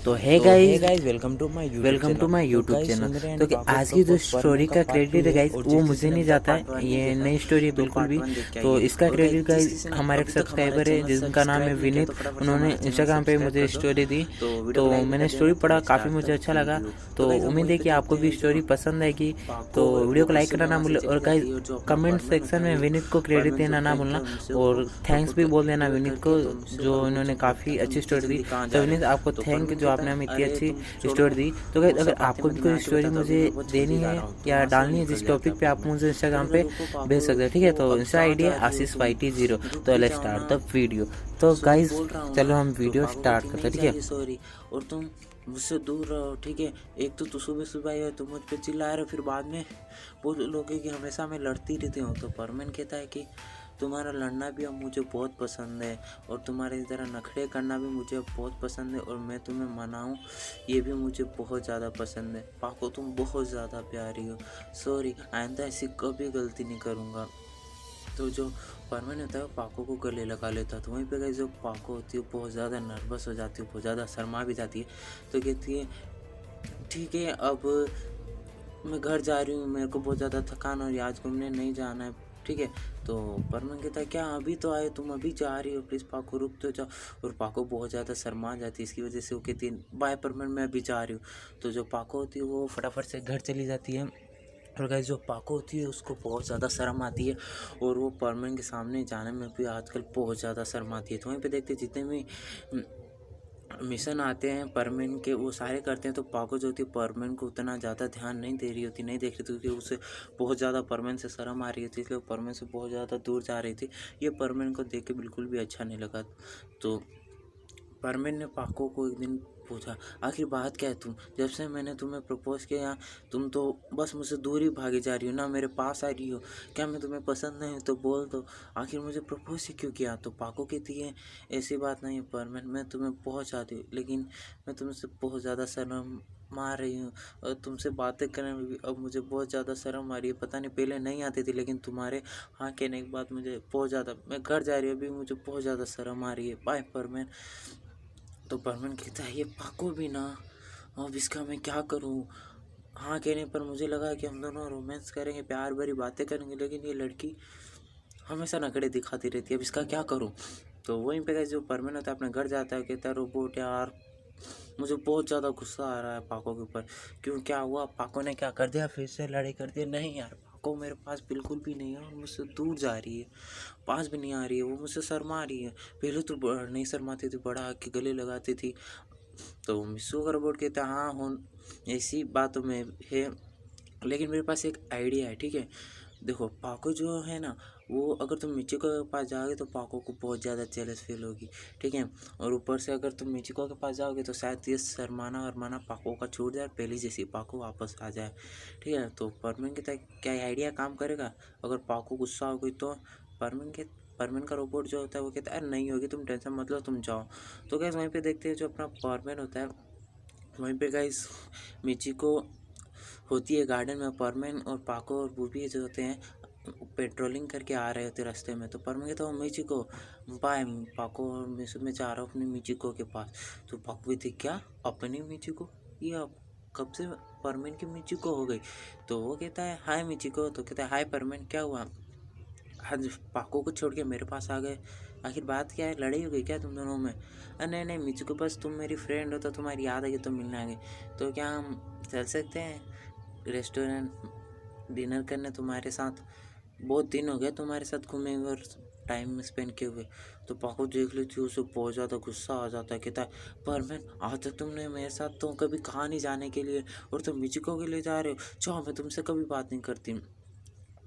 तो है guys, welcome to my YouTube channel. तो कि आज की जो स्टोरी का क्रेडिट है गाइज वो मुझे नहीं जाता है, ये नई स्टोरी है बिल्कुल भी। तो इसका क्रेडिट गाइज हमारे एक सब्सक्राइबर है जिनका नाम है विनीत, उन्होंने इंस्टाग्राम पे मुझे स्टोरी दी। तो मैंने स्टोरी पढ़ा, काफ़ी मुझे अच्छा लगा। तो उम्मीद है कि आपको भी स्टोरी पसंद आएगी। तो वीडियो को लाइक करना ना भूलें, और गाइज कमेंट सेक्शन में विनीत को क्रेडिट देना ना भूलना, और थैंक्स भी बोल देना विनीत को, जो इन्होंने काफ़ी अच्छी स्टोरी दी। तो विनीत आपको थैंक, जो आपने हमें इतनी अच्छी स्टोरी दी। तो गाइस अगर आपको भी कोई स्टोरी मुझे देनी है या डालनी है जिस टॉपिक पे, आप मुझे इंस्टाग्राम पे भेज सकते हैं, ठीक है। तो इंस्टा आईडी है आशीष YT0। तो लेट्स स्टार्ट द वीडियो। तो गाइस चलो हम वीडियो स्टार्ट करते हैं, ठीक है। सॉरी, और तुम मुझसे दूर रहो, ठीक है। एक तो सुबह सुबह आए हो, तुम मुझ पे चिल्ला रहे हो, फिर बाद में बोलोगे कि हमेशा मैं लड़ती रहती हूँ। तो परमेन कहता है कि तुम्हारा लड़ना भी अब मुझे बहुत पसंद है, और तुम्हारी तरह नखरे करना भी मुझे बहुत पसंद है, और मैं तुम्हें मनाऊं ये भी मुझे बहुत ज़्यादा पसंद है। पाको तुम बहुत ज़्यादा प्यारी हो, सॉरी, आइंदा ऐसी कभी गलती नहीं करूँगा। तो जो परमेन होता है वो पाको को गले लगा लेता है। तो वहीं पे गई जो पाको होती है बहुत ज़्यादा नर्वस हो जाती है, बहुत ज़्यादा शर्मा भी जाती है। तो कहती है ठीक है, अब मैं घर जा रही हूँ, मेरे को बहुत ज़्यादा थकान और आज घूमने नहीं जाना है, ठीक है। तो परमन कहता है क्या अभी तो आए, तुम अभी जा रही हो, प्लीज़ पाको रुक तो जाओ। और पाको बहुत ज़्यादा शर्मा जाती है, इसकी वजह से वो कहती है बाय परमन, मैं अभी जा रही हूँ। तो जो पाको होती है वो फटाफट से घर चली जाती है। और गाइस जो पाको होती है उसको बहुत ज़्यादा शर्म आती है, और वो परमन के सामने जाने में भी आजकल बहुत ज़्यादा शर्म आती है। तो वहीं पे देखते जितने भी मिशन आते हैं परमेन के, वो सारे करते हैं। तो पाको जो होती है परमेन को उतना ज़्यादा ध्यान नहीं दे रही होती, नहीं देख रही थी, क्योंकि उसे बहुत ज़्यादा परमेन से शर्म आ रही थी, इसलिए वो परमेन से बहुत ज़्यादा दूर जा रही थी। ये परमेन को देख के बिल्कुल भी अच्छा नहीं लगा। तो परमेन ने पाको को एक दिन पूछा, आखिर बात क्या है, तुम जब से मैंने तुम्हें प्रपोज किया तुम तो बस मुझसे दूर ही भागी जा रही हो, ना मेरे पास आ रही हो। क्या मैं तुम्हें पसंद नहीं तो बोल दो, आखिर मुझे प्रपोज ही क्यों किया। तो पाको कहती है ऐसी बात नहीं है परमेन, मैं तुम्हें बहुत चाहती हूँ, लेकिन मैं तुमसे बहुत ज़्यादा शर्म मार रही हूँ, और तुमसे बातें करने में भी अब मुझे बहुत ज़्यादा शर्म आ रही है। पता नहीं पहले नहीं आती थी, लेकिन तुम्हारे हाँ कहने के बाद मुझे बहुत ज़्यादा, मैं घर जा रही हूँ अभी, मुझे बहुत ज़्यादा शर्म आ रही है, बाय परमेन। तो परमन कहता है ये पाको भी ना, अब इसका मैं क्या करूं। हाँ कहने पर मुझे लगा कि हम दोनों रोमांस करेंगे, प्यार भरी बातें करेंगे, लेकिन ये लड़की हमेशा नखरे दिखाती रहती है, अब इसका क्या करूं। तो वहीं पे जो परमन होता है अपने घर जाता है, कहता है रोबोट यार मुझे बहुत ज़्यादा गुस्सा आ रहा है पाको के ऊपर। क्यों, क्या हुआ, पाको ने क्या कर दिया, फिर से लड़ाई कर दी। नहीं यार, पाको मेरे पास बिल्कुल भी नहीं है, और मुझसे दूर जा रही है, पास भी नहीं आ रही है, वो मुझसे शर्मा रही है। पहले तो नहीं शर्माती थी, बड़ा आके गले लगाती थी। तो मिसू का रोबोट कहता है हाँ हो, ऐसी बातों में है, लेकिन मेरे पास एक आइडिया है, ठीक है। देखो पाको जो है ना, वो अगर तुम मिचिको के पास जाओगे तो पाको को बहुत ज़्यादा जेलस फील होगी, ठीक है। और ऊपर से अगर तुम मिचिको के पास जाओगे तो शायद ये शर्माना वरमाना पाको का छूट जाए, पहले जैसी पाको वापस आ जाए, ठीक है। तो परमेन कहता है क्या आइडिया काम करेगा, अगर पाको गुस्सा हो गई तो। परमेन का रोबोट जो होता है वो कहता है नहीं होगी, तुम टेंशन मत लो, तुम जाओ। तो गैस वहीं पे देखते हैं जो अपना परमेन होता है, वहीं पे गाइस मिचिको होती है गार्डन में। परमेन और पाको और बूबी जो होते हैं पेट्रोलिंग करके आ रहे होते रास्ते में। तो परमेन कहता है मिचिको बाय, पाको और मैं जा रहा हूँ अपनी मिचिको के पास। तो पाको कहती क्या अपनी मिचिको, ये अब कब से परमेन की मिचिको हो गई। तो वो कहता है हाय मिचिको। तो कहता है हाय परमेन, क्या हुआ, आज पाको को छोड़ के मेरे पास आ गए, आखिर बात क्या है, लड़ाई हो गई क्या तुम दोनों में। नहीं नहीं मिचिको, बस तुम मेरी फ्रेंड हो तो तुम्हारी याद आई तो मिलने आ गई। तो क्या हम चल सकते हैं रेस्टोरेंट डिनर करने तुम्हारे साथ, बहुत दिन हो गए तुम्हारे साथ घूमे हुए और टाइम स्पेंड किए हुए। तो पाको देख लेती है, उसे बहुत ज़्यादा गुस्सा आ जाता है, कहता है पर मैं आज तक तुमने मेरे साथ तो कभी कहा नहीं जाने के लिए, और तुम मिचिको के लिए जा रहे हो, जाओ मैं तुमसे कभी बात नहीं करती।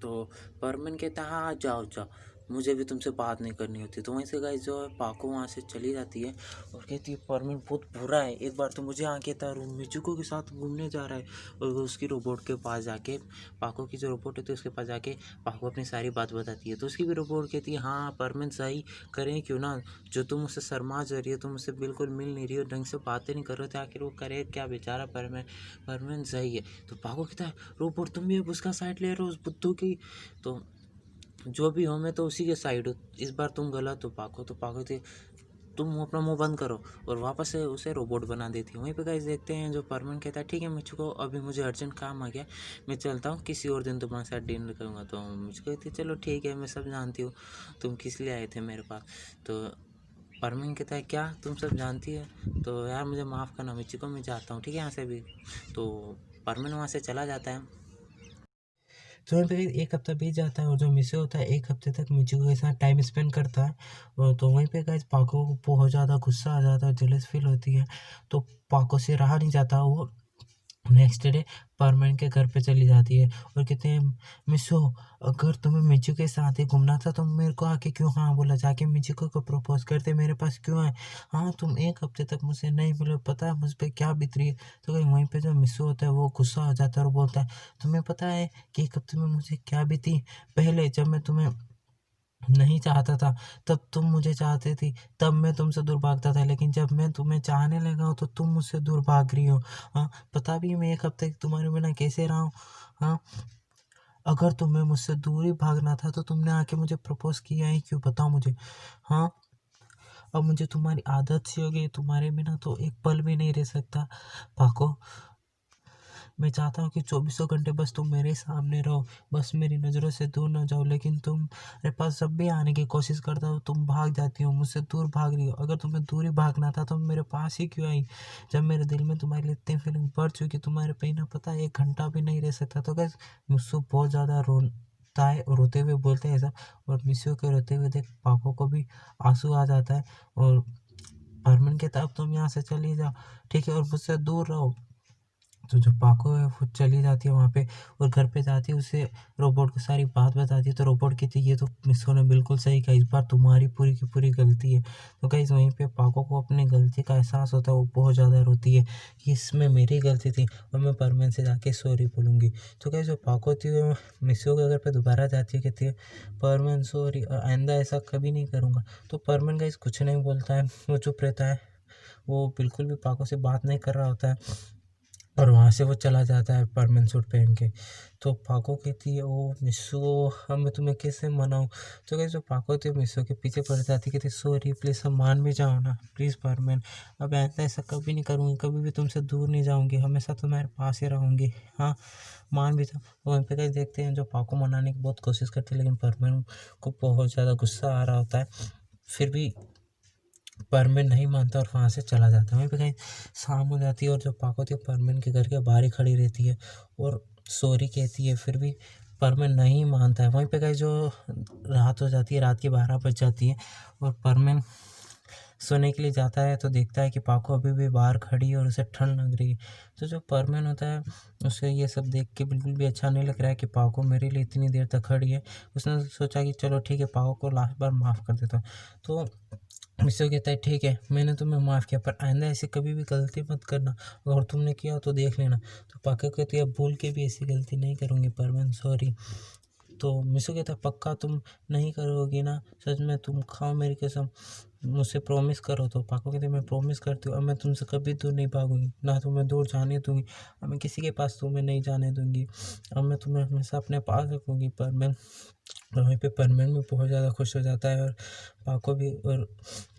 तो परमन कहता है हाँ जाओ जाओ, मुझे भी तुमसे बात नहीं करनी होती। तो वहीं से गाइस जो है पाको वहाँ से चली जाती है, और कहती है परमन बहुत बुरा है, एक बार तो मुझे यहाँ कहता है मिजुको के साथ घूमने जा रहा है, और वो उसकी रोबोट के पास जाके, पाको की जो रोबोट होती है उसके पास जाके पाको अपनी सारी बात बताती है। तो उसकी भी रोबोट कहती है हाँ परमन सही, करें क्यों ना, जो तुम उससे शर्मा जा रही है, तुम उससे बिल्कुल मिल नहीं रही हो, ढंग से बातें नहीं कर रहे थे, आखिर वो करे क्या बेचारा परमन, परमन सही है। तो पाको कहता है रोबोट तुम भी अब उसका साइड ले रहे हो, उस बुद्धू की। तो जो भी हो मैं तो उसी के साइड हूँ, इस बार तुम गलत हो पाको। तो पाको थे तुम अपना मुंह बंद करो, और वापस से उसे रोबोट बना देती है। वहीं पे गाइस देखते हैं जो परमन कहता है ठीक है मिचुको अभी मुझे अर्जेंट काम आ गया, मैं चलता हूँ, किसी और दिन तुम्हारे साथ डिनर करूँगा। तो मिचुको कहती है चलो ठीक है, मैं सब जानती हूँ तुम किस लिए आए थे मेरे पास। तो परमीन कहता है क्या तुम सब जानती है, तो यार मुझे माफ़ करना मिचुको, मैं जाता हूँ ठीक है यहाँ से भी। तो परमीन वहाँ से चला जाता है। तो वहीं पे एक हफ्ता बीत जाता है और जो मिसो होता है एक हफ्ते तक मिचुको के साथ टाइम स्पेंड करता है। और तो वहीं पे गाइस पाको को बहुत ज़्यादा गुस्सा आ जाता है, जेलस फील होती है। तो पाको से रहा नहीं जाता, वो नेक्स्ट डे परमानेंट के घर पे चली जाती है और कहते हैं मिसो अगर तुम्हें मिचू के साथ ही घूमना था तो मेरे को आके क्यों हाँ बोला, जाके मिचू को प्रपोज करते, मेरे पास क्यों आए। हाँ तुम एक हफ्ते तक मुझसे नहीं मिले, पता है मुझ पर क्या बीत रही है। तो कहीं वहीं पे जो मिसो होता है वो गुस्सा हो जाता है और बोलता है तुम्हें पता है कि एक हफ्ते में मुझे क्या बीती। पहले जब मैं तुम्हें नहीं चाहता था तब तुम मुझे चाहती थी, तब मैं तुमसे दूर भागता था, लेकिन जब मैं तुम्हें चाहने लगा हूँ तो तुम मुझसे दूर भाग रही हो। हाँ पता भी मैं एक हफ्ते तुम्हारे बिना कैसे रहा हूँ। हाँ अगर तुम्हें मुझसे दूर ही भागना था तो तुमने आके मुझे प्रपोज किया ही क्यों, बताओ मुझे। हाँ अब मुझे तुम्हारी आदत सी हो गई, तुम्हारे बिना तो एक पल भी नहीं रह सकता। पाको मैं चाहता हूँ कि 24 घंटे बस तुम मेरे सामने रहो, बस मेरी नज़रों से दूर ना जाओ, लेकिन तुम मेरे पास जब भी आने की कोशिश करता हो तुम भाग जाती हो, मुझसे दूर भाग रही हो। अगर तुम्हें दूर ही भागना था तो मेरे पास ही क्यों आई, जब मेरे दिल में तुम्हारे लिए इतनी फीलिंग बढ़ चुकी, तुम्हारे बिना पता है 1 घंटा भी नहीं रह सकता। तो गैस मुझसे बहुत ज़्यादा रोता है, रोते हुए बोलते हैं ऐसा। और मिस्सू के रोते हुए देख पापा को भी आंसू आ जाता है और हरमन कहता है अब तुम यहाँ से चली जाओ ठीक है और मुझसे दूर रहो। तो जो पाको है वो चली जाती है वहाँ पे और घर पे जाती है, उसे रोबोट को सारी बात बताती है। तो रोबोट कहती है ये तो मिसो ने बिल्कुल सही कहा, इस बार तुम्हारी पूरी की पूरी गलती है। तो गाइस वहीं पे पाको को अपनी गलती का एहसास होता है, वो बहुत ज़्यादा रोती है कि इसमें मेरी गलती थी और मैं परमन से जाके सॉरी बोलूँगी। तो गाइस जो पाको होती है मिसो के घर पे दोबारा जाती है, कहती है परमन सॉरी, आइंदा ऐसा कभी नहीं करूँगा। तो परमन गाइस कुछ नहीं बोलता है, वो चुप रहता है, वो बिल्कुल भी पाको से बात नहीं कर रहा होता है और वहाँ से वो चला जाता है परमानेंट सूट पहन के। तो पाको कहती है ओ मिस्सू अब मैं तुम्हें कैसे मनाऊँ। तो कैसे पाको तो मिस्सू के पीछे पड़ जाती, कहती सॉरी प्लीज़ अब मान भी जाओ ना प्लीज़ परमानेंट, अब ऐसा कभी नहीं करूँगी, कभी भी तुमसे दूर नहीं जाऊँगी, हमेशा तुम्हारे पास ही रहूँगी। हाँ मान भी जाओ। तो वहीं पे कैसे देखते हैं जो पाको मनाने की बहुत कोशिश करती है, लेकिन परमानेंट को बहुत ज़्यादा गुस्सा आ रहा होता है, फिर भी परमेन नहीं मानता और वहाँ से चला जाता है। वहीं पे कहीं शाम हो जाती है और जो पाको होती है परमेन के घर के बाहर ही खड़ी रहती है और सॉरी कहती है, फिर भी परमेन नहीं मानता है। वहीं पे कहीं जो रात हो जाती है, रात की 12 बज जाती है और परमेन सोने के लिए जाता है तो देखता है कि पाको अभी भी बाहर खड़ी है और उसे ठंड लग रही है। तो जो परमेन होता है उसे ये सब देख के बिल्कुल भी अच्छा नहीं लग रहा है कि पाको मेरे लिए इतनी देर तक खड़ी है। उसने सोचा कि चलो ठीक है पाको को लास्ट बार माफ़ कर देता हूँ। तो मिस्टर कहता है ठीक है मैंने तुम्हें माफ़ किया, पर आइंदा ऐसी कभी भी गलती मत करना, अगर तुमने किया हो तो देख लेना। तो पाको कहती है भूल के भी ऐसी गलती नहीं करूँगी परमेन सॉरी। तो मिसो कहता पक्का तुम नहीं करोगी ना, सच में तुम खाओ मेरी कसम, मुझसे प्रॉमिस करो। तो पाको कहते मैं प्रॉमिस करती हूँ अब मैं तुमसे कभी दूर नहीं भागूंगी, ना तुम्हें दूर जाने दूंगी, अब मैं किसी के पास तुम्हें नहीं जाने दूंगी, अब मैं तुम्हें हमेशा अपने पास रखूँगी। पर मैं वहीं पे परमेन भी बहुत ज़्यादा खुश हो जाता है और पाको भी, और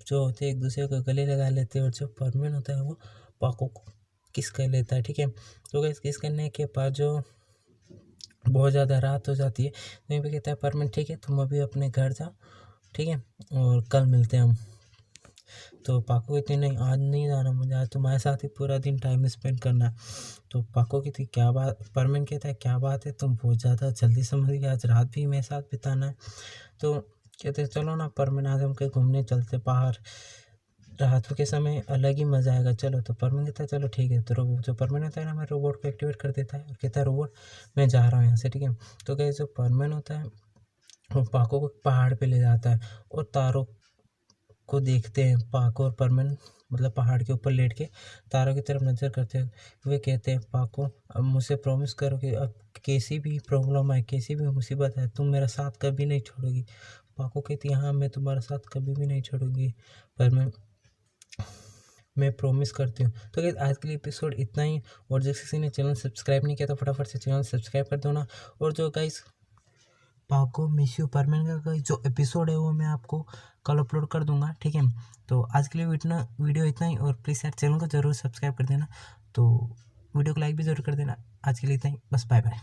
जो होते हैं एक दूसरे को गले लगा लेते हैं और जो परमेन होता है वो पाको को किस कर लेता है। ठीक है तो गैस किस करने के बाद जो बहुत ज़्यादा रात हो जाती है, वहीं पे कहता है परमेन ठीक है तुम अभी अपने घर जाओ ठीक है और कल मिलते हैं हम। तो पाको कहती नहीं आज नहीं जाना मुझे, आज तुम्हारे साथ ही पूरा दिन टाइम स्पेंड करना है। तो पाको कहती क्या बात, परमेन कहता है क्या बात है तुम बहुत ज़्यादा जल्दी समझ गए, आज रात भी मेरे साथ बिताना है। तो कहते चलो ना परमेन आज हम कहीं घूमने चलते बाहर, रात के समय अलग ही मज़ा आएगा चलो। तो परमेन कहता है चलो ठीक है। तो जो परमेन होता है ना मैं रोबोट को एक्टिवेट कर देता है और कहता है रोबोट मैं जा रहा हूँ यहाँ से ठीक है। तो क्या जो परमेन होता है वो पाको को पहाड़ पे ले जाता है और तारों को देखते हैं, पाको और परमेन मतलब पहाड़ के ऊपर लेट के तारों की तरफ नज़र करते हैं। वे कहते हैं पाको अब मुझसे प्रॉमिस करो कि अब कैसी भी प्रॉब्लम आए कैसी भी मुसीबत आए तुम मेरा साथ कभी नहीं छोड़ोगी। पाको कहती है हाँ मैं तुम्हारा साथ कभी भी नहीं छोड़ूंगी पर मैं प्रॉमिस करती हूँ। तो गाइस आज के लिए एपिसोड इतना ही, और जिस किसी ने चैनल सब्सक्राइब नहीं किया तो फटाफट से चैनल सब्सक्राइब कर दो ना। और जो गाइस पाको मिस यू परमेन का जो एपिसोड है वो मैं आपको कल अपलोड कर दूंगा, ठीक है। तो आज के लिए वीडियो इतना ही, और प्लीज़ यार चैनल को ज़रूर सब्सक्राइब कर देना, तो वीडियो को लाइक भी ज़रूर कर देना। आज के लिए इतना ही, बस बाय बाय।